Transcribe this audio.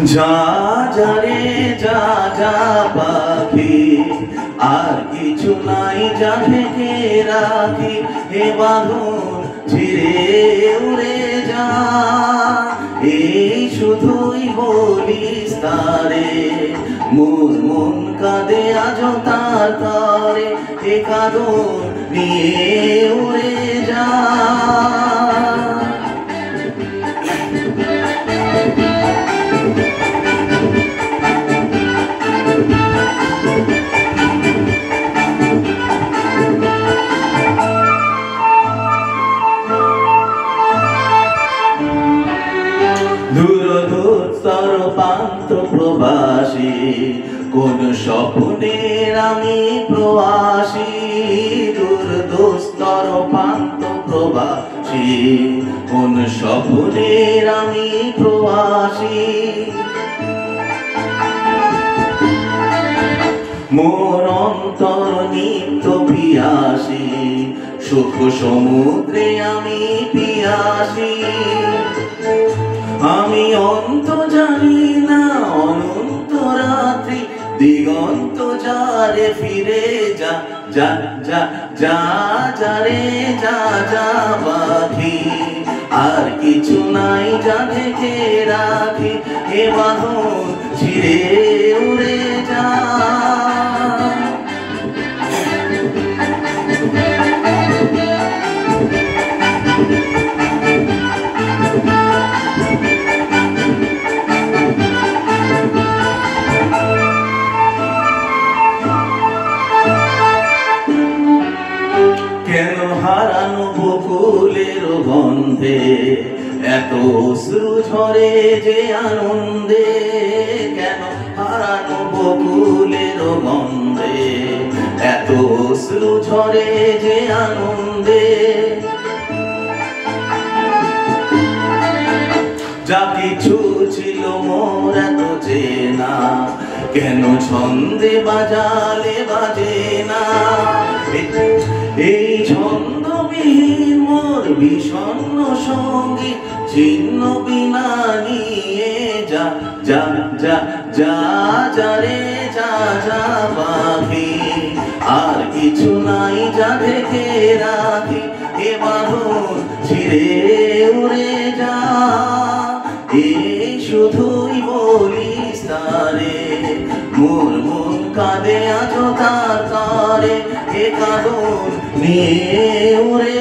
যা যা রে যা যা পাখি, আর কিছু নাই যা ঢেকে রাখি। হে বাঁধন ছিঁড়ে উড়ে যা, এই শুধুই বলিস তারে। মোর মন কাঁদে আজ তার তরে, এ কাঁদন নিয়ে উড়ে যা। দূরদূরতর প্রান্ত প্রবাসী, কোন স্বপ্নের আমি প্রবাসী। দূরদূরতর প্রান্ত প্রবাসী, কোন স্বপ্নের আমি প্রবাসী। মোর অন্তর নিত্য পিয়াসী, সুখ সমুদ্রে আমি পিয়াসী। আমি অন্ত জানি না অনন্ত রাত্রি, দিগন্ত যারে ফিরে যা যা যা যা যা রে যা যা পাখি, আর কিছু নাই যা ঢেকে রাখি। হে বাঁধন ছিঁড়ে উড়ে যা। কেন হারানো বকুলের গন্ধে এত অশ্রু ঝরে যে আনন্দে। কেন হারানো বকুলের গন্ধে এত অশ্রু ঝরে যে আনন্দে। যা কিছু ছিল মোর এত চেনা, কেন ছন্দে বাজালে বাজে না। এই ছন্দবিহীন মোর বিষণ্ণ সঙ্গীত, ছিন্ন বিনা নিয়ে যা যা যা যা যা রে যা যা পাখি, আর কিছু নাই যা ঢেকে রাখি। এ বাঁধন ছিঁড়ে উড়ে যা, এই শুধুই বলিস তারে। মোর মন কাঁদে আজ তার তরে, এ কাঁদন নিয়ে উড়ে